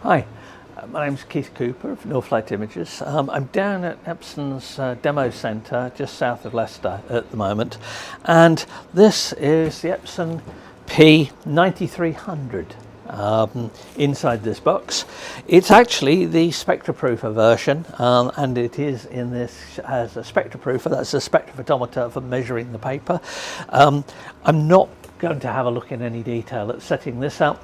Hi, my name's Keith Cooper of Northlight Images. I'm down at Epson's demo centre just south of Leicester at the moment, and this is the Epson P9300 inside this box. It's actually the spectroproofer version, and it is in this as a spectroproofer. That's a spectrophotometer for measuring the paper. I'm not going to have a look in any detail at setting this up.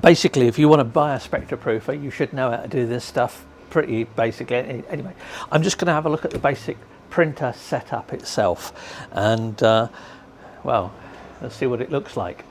Basically, if you want to buy a spectroproofer, you should know how to do this stuff pretty basically. Anyway, I'm just going to have a look at the basic printer setup itself, and well, let's see what it looks like.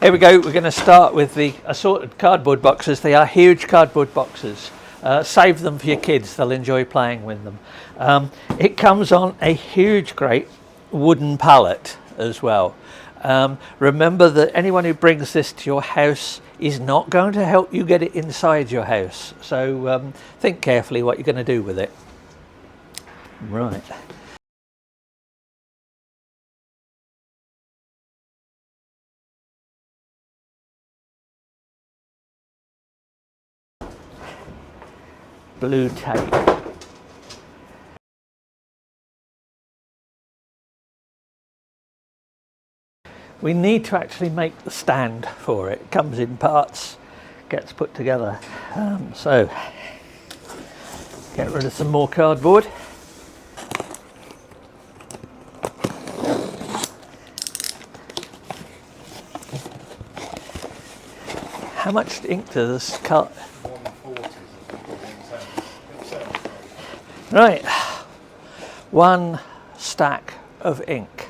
Here we go. We're going to start with the assorted cardboard boxes. They are huge cardboard boxes. Save them for your kids, they'll enjoy playing with them. It comes on a huge, great wooden pallet as well. Remember that anyone who brings this to your house is not going to help you get it inside your house. So think carefully what you're going to do with it. Right. Blue tape. We need to actually make the stand for it. It comes in parts, gets put together. So get rid of some more cardboard. How much ink does this cut? Right, one stack of ink.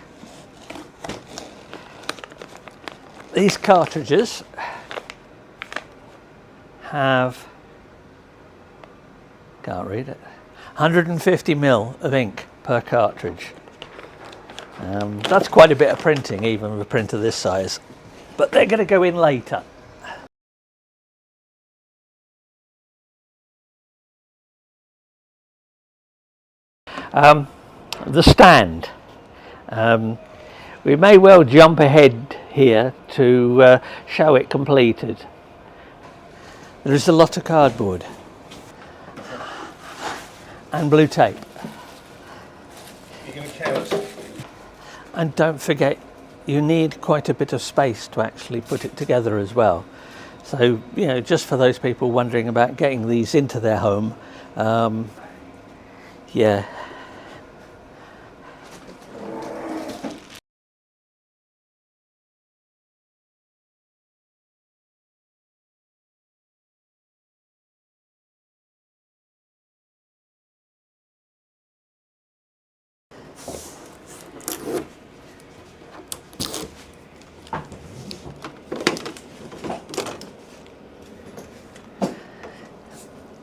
These cartridges have, can't read it, 150 ml of ink per cartridge. That's quite a bit of printing, even with a printer this size, but they're going to go in later. The stand. We may well jump ahead here to show it completed. There is a lot of cardboard and blue tape. You're going to count. And don't forget, you need quite a bit of space to actually put it together as well. So, you know, just for those people wondering about getting these into their home, yeah.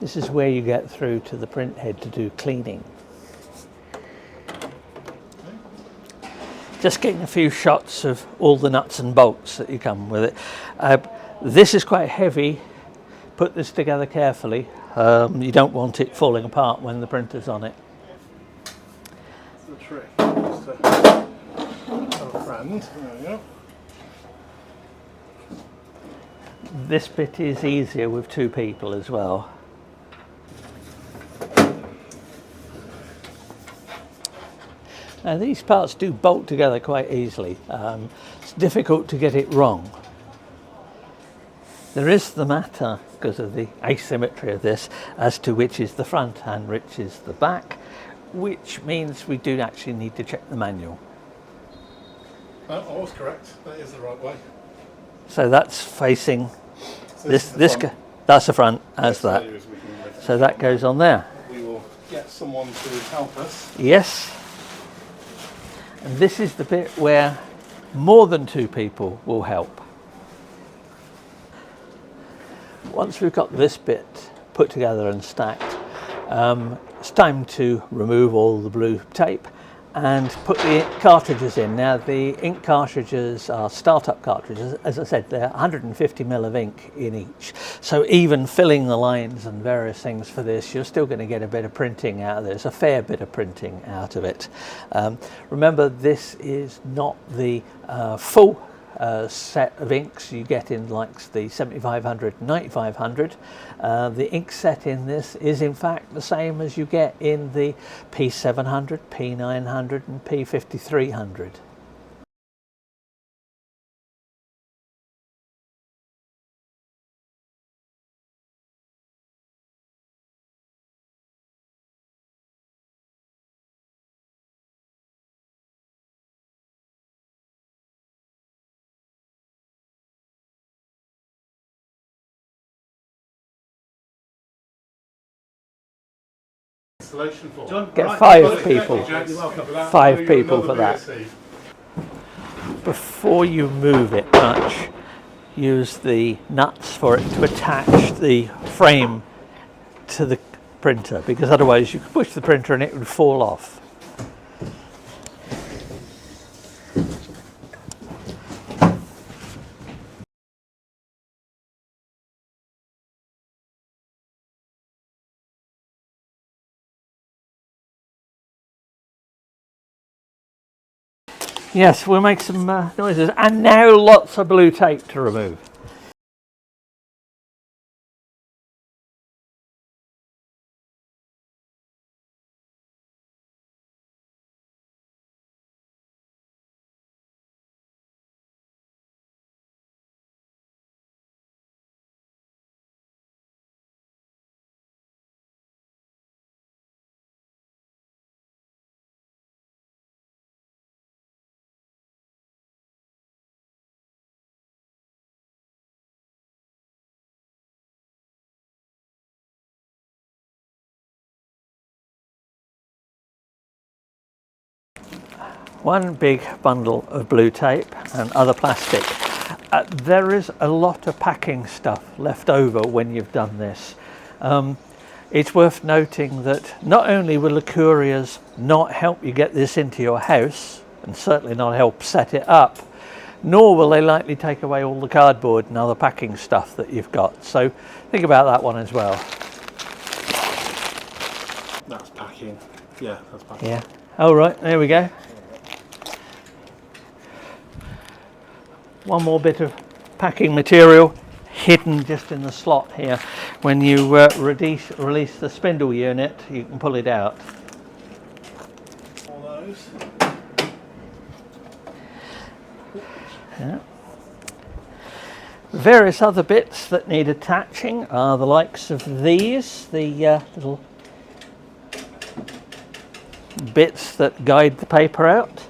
This is where you get through to the printhead to do cleaning. Just getting a few shots of all the nuts and bolts that you come with it. This is quite heavy. Put this together carefully. You don't want it falling apart when the printer's on it. That's the trick. Just to have a friend. There we go. This bit is easier with two people as well. Now these parts do bolt together quite easily. It's difficult to get it wrong. There is the matter, because of the asymmetry of this, as to which is the front and which is the back, which means we do actually need to check the manual. I was correct. That is the right way. So that's facing So this. That's the front, as that. So that goes on there. We will get someone to help us. Yes. And this is the bit where more than two people will help. Once we've got this bit put together and stacked, it's time to remove all the blue tape and put the cartridges in. Now the ink cartridges are startup cartridges. As I said, they're 150 ml of ink in each. So even filling the lines and various things for this, you're still going to get a bit of printing out of this, a fair bit of printing out of it. Remember, this is not the full set of inks you get in like the 7500 and 9500. The ink set in this is in fact the same as you get in the P700, P900 and P5300. Get 5 people. 5 people for that. Before you move it much, use the nuts for it to attach the frame to the printer, because otherwise you could push the printer and it would fall off. Yes, we'll make some noises. And now lots of blue tape to remove. One big bundle of blue tape and other plastic. There is a lot of packing stuff left over when you've done this. It's worth noting that not only will the couriers not help you get this into your house, and certainly not help set it up, nor will they likely take away all the cardboard and other packing stuff that you've got. So think about that one as well. That's packing. Yeah, that's packing. Yeah. All right, there we go. One more bit of packing material hidden just in the slot here. When you release the spindle unit, you can pull it out. All those. Yeah. Various other bits that need attaching are the likes of these, the little bits that guide the paper out.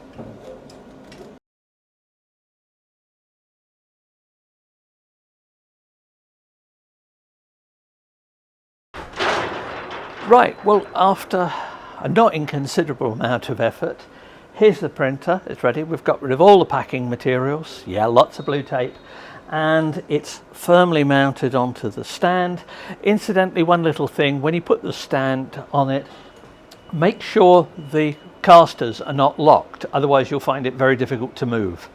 Right, well, after a not inconsiderable amount of effort, here's the printer. It's ready. We've got rid of all the packing materials. Yeah, lots of blue tape. And it's firmly mounted onto the stand. Incidentally, one little thing, when you put the stand on it, make sure the casters are not locked. Otherwise, you'll find it very difficult to move.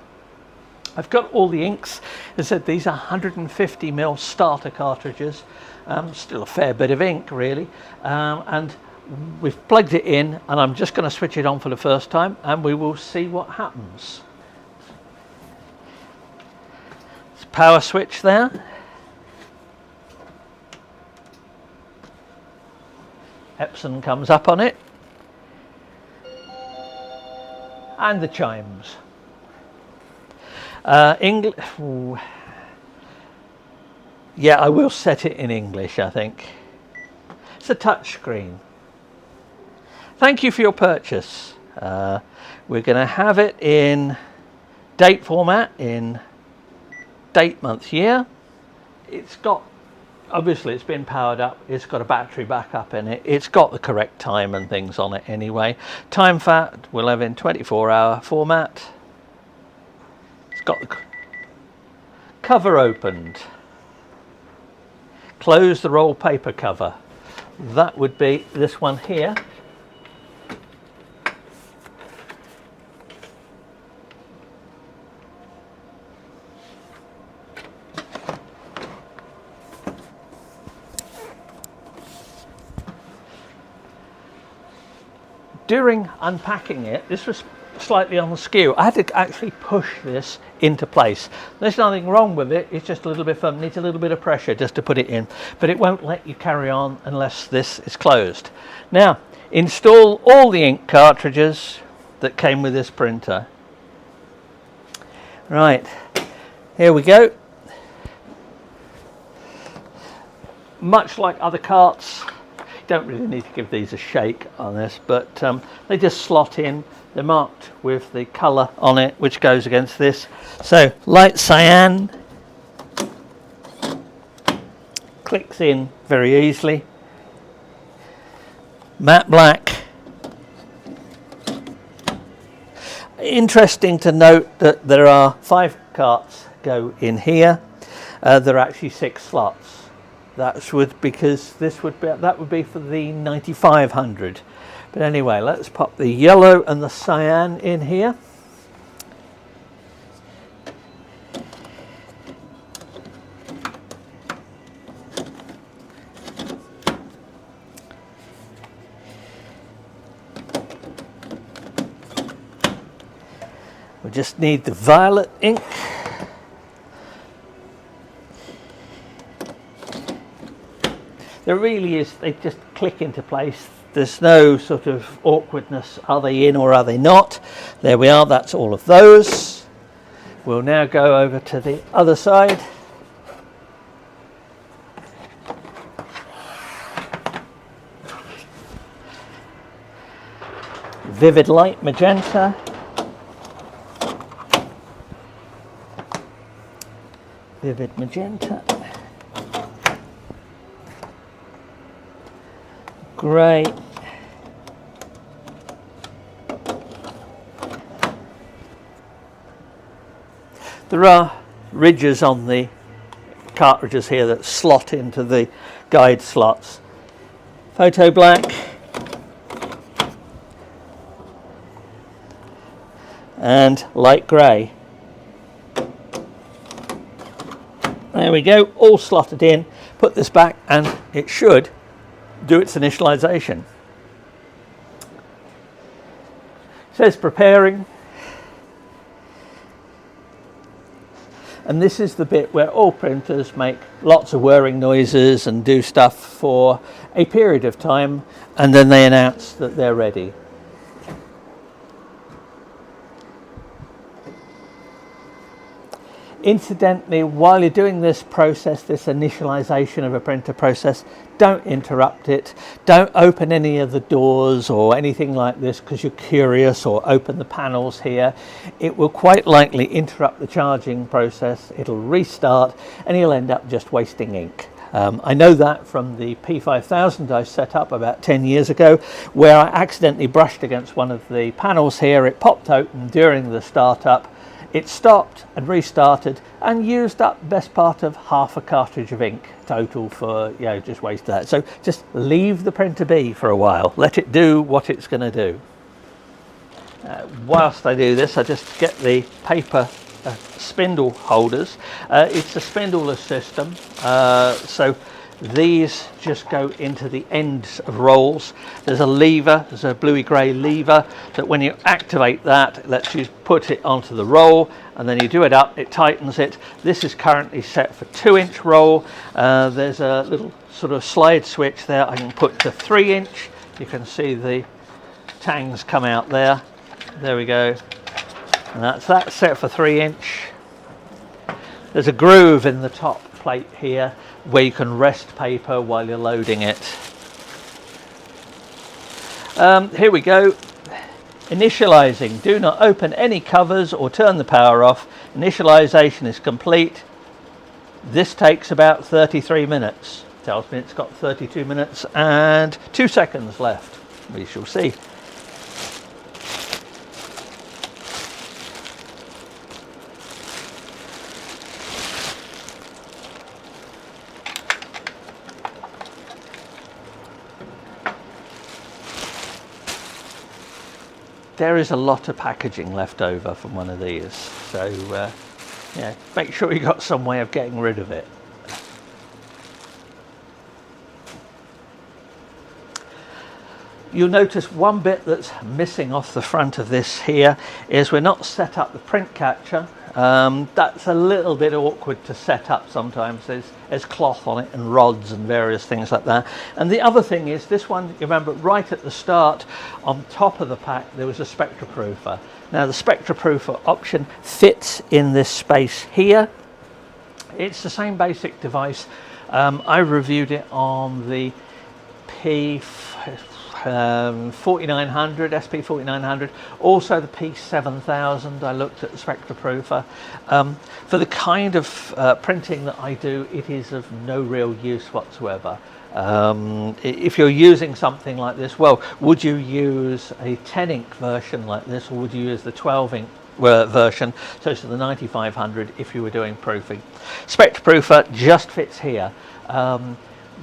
I've got all the inks. As I said, these are 150 ml starter cartridges. Still a fair bit of ink, really. And we've plugged it in, and I'm just going to switch it on for the first time, and we will see what happens. It's a power switch there. Epson comes up on it. And the chimes. Yeah, I will set it in English, I think. It's a touch screen. Thank you for your purchase. We're going to have it in date format, in date, month, year. It's got, obviously it's been powered up, it's got a battery backup in it, it's got the correct time and things on it anyway. Time fat we'll have in 24-hour format. It's got the cover opened. Close the roll paper cover. That would be this one here. during unpacking it, this was slightly on the skew. I had to actually push this into place. There's nothing wrong with it, it's just a little bit firm. Needs a little bit of pressure just to put it in, but it won't let you carry on unless this is closed. Now, install all the ink cartridges that came with this printer. Right, here we go. Much like other carts, you don't really need to give these a shake on this, but they just slot in. They're marked with the colour on it, which goes against this. So, light cyan clicks in very easily. Matte black. Interesting to note that there are 5 carts go in here. There are actually 6 slots. That's because that would be for the 9500. But anyway, let's pop the yellow and the cyan in here. We just need the violet ink. There really is, they just click into place. There's no sort of awkwardness, are they in or are they not? There we are, that's all of those. We'll now go over to the other side. Vivid light magenta. Vivid magenta. Grey. There are ridges on the cartridges here that slot into the guide slots. Photo black. And light grey. There we go, all slotted in. Put this back and it should do its initialization. It says preparing. And this is the bit where all printers make lots of whirring noises and do stuff for a period of time, and then they announce that they're ready. Incidentally, while you're doing this process, this initialization of a printer process, don't interrupt it. Don't open any of the doors or anything like this because you're curious, or open the panels here. It will quite likely interrupt the charging process. It'll restart and you'll end up just wasting ink. I know that from the P5000 I set up about 10 years ago, where I accidentally brushed against one of the panels here. It popped open during the startup. It stopped and restarted and used up best part of half a cartridge of ink total for, you know, just waste that. So just leave the printer be for a while. Let it do what it's going to do. Whilst I do this, I just get the paper spindle holders. It's a spindleless system, so these just go into the ends of rolls. There's a lever, there's a bluey grey lever that when you activate that, it lets you put it onto the roll, and then you do it up, it tightens it. This is currently set for 2-inch roll. There's a little sort of slide switch there. I can put to 3-inch. You can see the tangs come out there. There we go. And that's that, set for 3-inch. There's a groove in the top plate here where you can rest paper while you're loading it. Here we go. Initializing. Do not open any covers or turn the power off. Initialization is complete. This takes about 33 minutes. Tells me it's got 32 minutes and 2 seconds left. We shall see. There is a lot of packaging left over from one of these, so yeah, make sure you got some way of getting rid of it. You'll notice one bit that's missing off the front of this here is we're not set up the print catcher. That's a little bit awkward to set up sometimes. There's cloth on it and rods and various things like that. And the other thing is this one, you remember right at the start on top of the pack there was a spectroproofer. Now the spectroproofer option fits in this space here. It's the same basic device. I reviewed it on the P4900, SP4900, also the P7000. I looked at the spectroproofer. For the kind of printing that I do, it is of no real use whatsoever. If you're using something like this, well, would you use a 10 ink version like this, or would you use the 12 ink version, so it's the 9500 if you were doing proofing? Spectroproofer just fits here.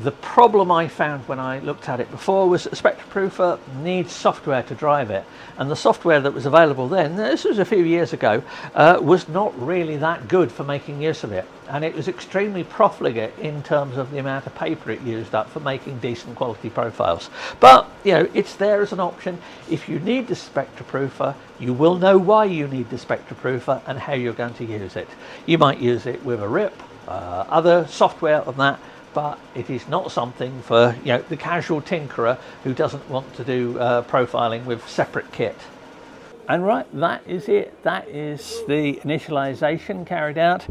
The problem I found when I looked at it before was that the spectroproofer needs software to drive it, and the software that was available then, this was a few years ago, was not really that good for making use of it, and it was extremely profligate in terms of the amount of paper it used up for making decent quality profiles. But you know, it's there as an option. If you need the spectroproofer, you will know why you need the spectroproofer and how you're going to use it. You might use it with a RIP, other software on that, but it is not something for, you know, the casual tinkerer who doesn't want to do profiling with separate kit. And right, that is it. That is the initialization carried out.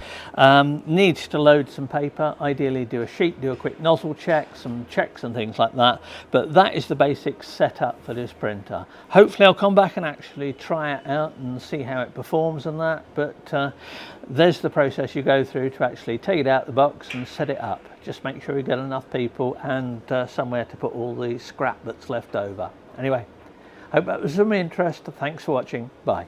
Needs to load some paper, ideally do a sheet, do a quick nozzle check, some checks and things like that. But that is the basic setup for this printer. Hopefully I'll come back and actually try it out and see how it performs and that. But there's the process you go through to actually take it out of the box and set it up. Just make sure you get enough people and somewhere to put all the scrap that's left over. Anyway, hope that was of some interest. Thanks for watching. Bye.